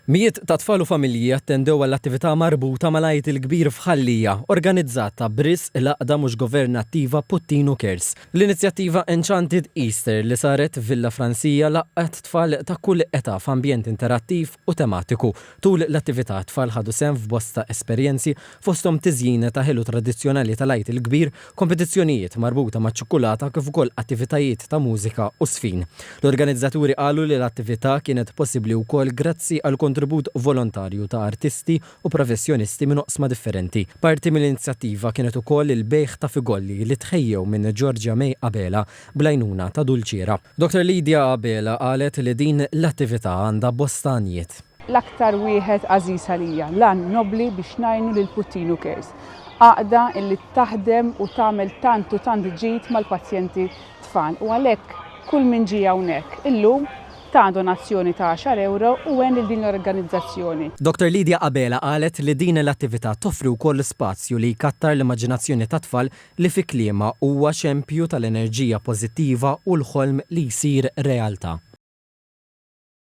Mijiet ta' tfal u familji attendew għall-attività marbuta mal-Għid il-Kbir f'Ħallija, organizzata b'risq l-għaqda mhux governattiva Puttinu Cares. L-inizjattiva Enchanted Easter li saret Villa Fransija laqqat tfal ta' kull età f'ambjent interattiv u tematiku. Tul l-attività tfal ħadu sehem f'bosta esperjenzi fosthom tiżjien ta' ħelu tradizzjonali tal-Għid il-Kbir, kompetizzjonijiet marbuta maċ-ċokolata kif ukoll attivitajiet ta' mużika u sfin. L-organizzaturi qalu li l-attività kienet possibbli wkoll grazzi għal kontribut volontarju ta' artisti u professjonisti minn oqsma differenti. Parti mill-inizjattiva kienet ukoll il-bejħ ta' figolli li tħejjew minn Giorgia May Abela blajnuna ta' Dulċiera. Dr. Lidia Abela qalet li din l-attività għandha bostanijiet. L-aktar wieħed għażiż għalija, lan nobli biex ngħinu lil Puttinu Cares. Għaqda illi taħdem u tagħmel tant u tant ġid mal-pazjenti tfal. U għalhekk kull min ġie hawnhekk illum ta' donazzjoni ta' 10 euro u għen il din l-organizzazzjoni. Dr. Lidia Abela qalet li din l-attività toffri wkoll spazju li jkattar l-immaġinazzjoni ta' tfal li fi kliema huwa xempju tal-enerġija pożittiva u l-ħolm li jsir realtà.